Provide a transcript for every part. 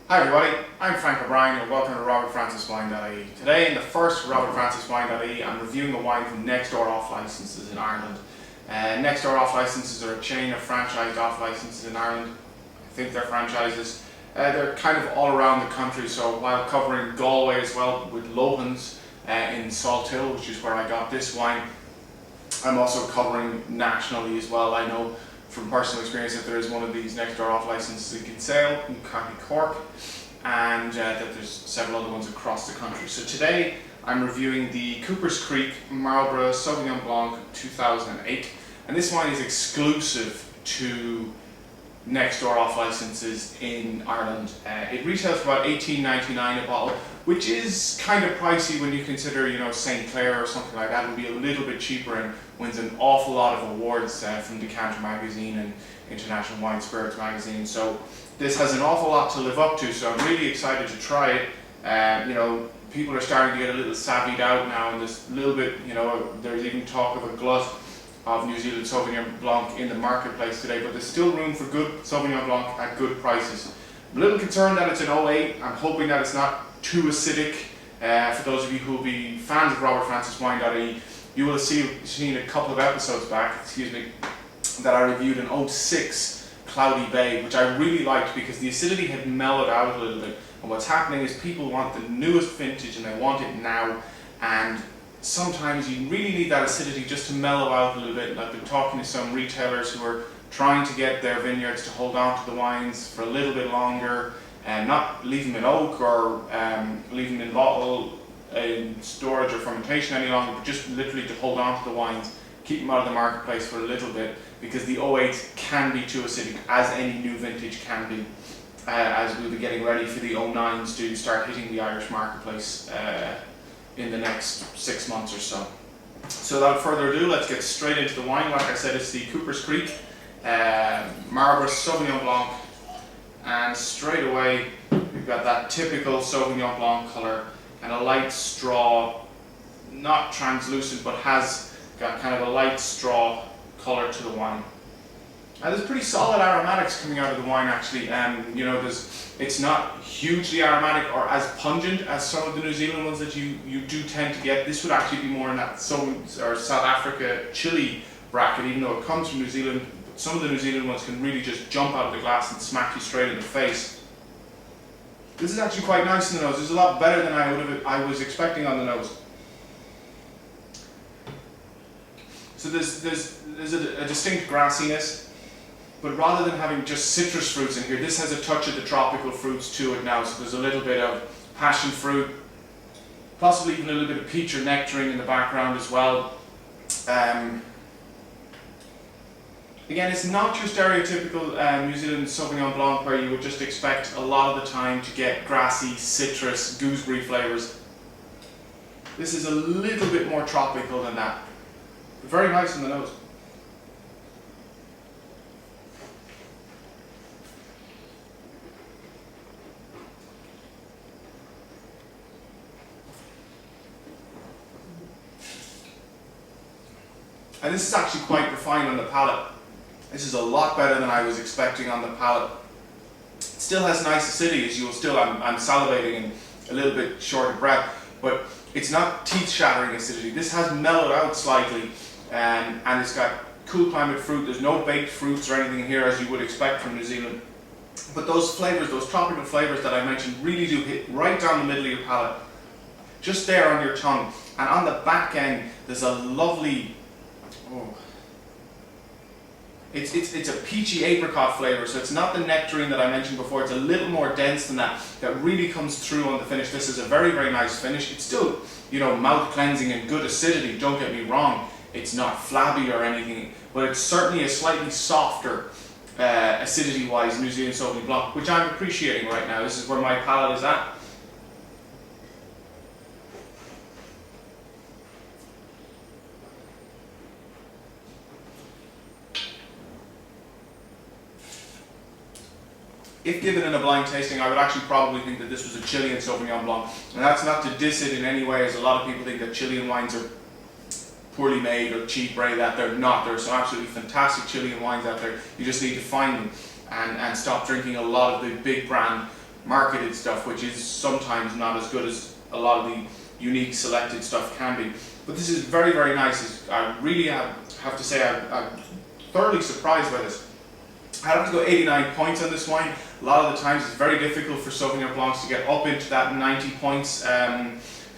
Hi everybody, I'm Frank O'Brien and welcome to robertfranciswine.ie. Today in the first robertfranciswine.ie I'm reviewing a wine from Next Door Off Licenses in Ireland. Next Door Off Licenses are a chain of franchised off licenses in Ireland. I think they're franchises. They're kind of all around the country, so while covering Galway as well with Lohan's in Salthill, which is where I got this wine, I'm also covering nationally as well. I know from personal experience that there is one of these Next Door Off licenses in Kinsale, in County Cork, and that there's several other ones across the country. So today I'm reviewing the Cooper's Creek Marlborough Sauvignon Blanc 2008, and this wine is exclusive to Next Door Off licenses in Ireland. It retails for about $18.99 a bottle, which is kind of pricey when you consider, St. Clair or something like that would be a little bit cheaper and wins an awful lot of awards from Decanter magazine and International Wine Spirits magazine. So this has an awful lot to live up to, so I'm really excited to try it. People are starting to get a little savvied out now, and there's a little bit, there's even talk of a glut of New Zealand Sauvignon Blanc in the marketplace today, but there's still room for good Sauvignon Blanc at good prices. I'm a little concerned that it's an 08. I'm hoping that it's not too acidic. For those of you who will be fans of robertfranciswine.ie, you will have seen a couple of episodes back, that I reviewed an 06 Cloudy Bay, which I really liked because the acidity had mellowed out a little bit. And what's happening is people want the newest vintage and they want it now, and sometimes you really need that acidity just to mellow out a little bit. And I've been talking to some retailers who are trying to get their vineyards to hold on to the wines for a little bit longer and not leave them in oak or leave them in bottle in storage or fermentation any longer, but just literally to hold on to the wines, keep them out of the marketplace for a little bit, because the 08s can be too acidic, as any new vintage can be, as we'll be getting ready for the 09s to start hitting the Irish marketplace in the next 6 months or so. So without further ado, let's get straight into the wine. Like I said, it's the Cooper's Creek Marlborough Sauvignon Blanc, and straight away we've got that typical Sauvignon Blanc colour and a light straw, not translucent, but has got kind of a light straw colour to the wine. And there's pretty solid aromatics coming out of the wine actually. It's not hugely aromatic or as pungent as some of the New Zealand ones that you do tend to get. This would actually be more in that South Africa chili bracket, even though it comes from New Zealand. Some of the New Zealand ones can really just jump out of the glass and smack you straight in the face. This is actually quite nice in the nose. This is a lot better than I was expecting on the nose. So there's a distinct grassiness, but rather than having just citrus fruits in here, this has a touch of the tropical fruits to it now. So there's a little bit of passion fruit, possibly even a little bit of peach or nectarine in the background as well. Again, it's not your stereotypical New Zealand Sauvignon Blanc where you would just expect a lot of the time to get grassy, citrus, gooseberry flavours. This is a little bit more tropical than that. Very nice in the nose. And this is actually quite refined on the palate. This is a lot better than I was expecting on the palate. It still has nice acidity, as you'll still, I'm salivating and a little bit short of breath, but it's not teeth-shattering acidity. This has mellowed out slightly, and it's got cool climate fruit. There's no baked fruits or anything in here as you would expect from New Zealand. But those flavors, those tropical flavors that I mentioned, really do hit right down the middle of your palate, just there on your tongue. And on the back end, there's a lovely, it's a peachy apricot flavor, so it's not the nectarine that I mentioned before. It's a little more dense than that really comes through on the finish. This is a very, very nice finish. It's still, mouth cleansing and good acidity, don't get me wrong. It's not flabby or anything, but it's certainly a slightly softer acidity-wise New Zealand Sauvignon Blanc, which I'm appreciating right now. This is where my palate is at. If given in a blind tasting, I would actually probably think that this was a Chilean Sauvignon Blanc. And that's not to diss it in any way, as a lot of people think that Chilean wines are poorly made or cheap, right? That they're not. There are some absolutely fantastic Chilean wines out there. You just need to find them and stop drinking a lot of the big brand marketed stuff, which is sometimes not as good as a lot of the unique selected stuff can be. But this is very, very nice. I really have to say I'm thoroughly surprised by this. I have to go 89 points on this wine. A lot of the times it's very difficult for Sauvignon Blancs to get up into that 90 points.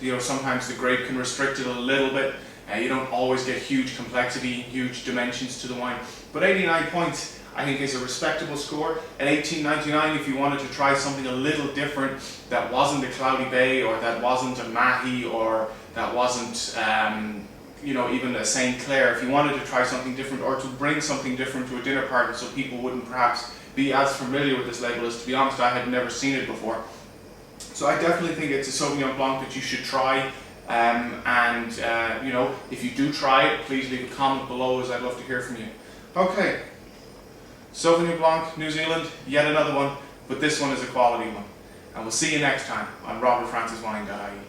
You know, sometimes the grape can restrict it a little bit. You don't always get huge complexity, huge dimensions to the wine. But 89 points I think is a respectable score. At $18.99, if you wanted to try something a little different that wasn't a Cloudy Bay, or that wasn't a Mahi, or that wasn't you know, even a St. Clair, if you wanted to try something different or to bring something different to a dinner party so people wouldn't perhaps be as familiar with this label, as to be honest, I had never seen it before. So I definitely think it's a Sauvignon Blanc that you should try. You know, if you do try it, please leave a comment below, as I'd love to hear from you. Okay, Sauvignon Blanc, New Zealand, yet another one, but this one is a quality one. And we'll see you next time on robertfranciswine.ie.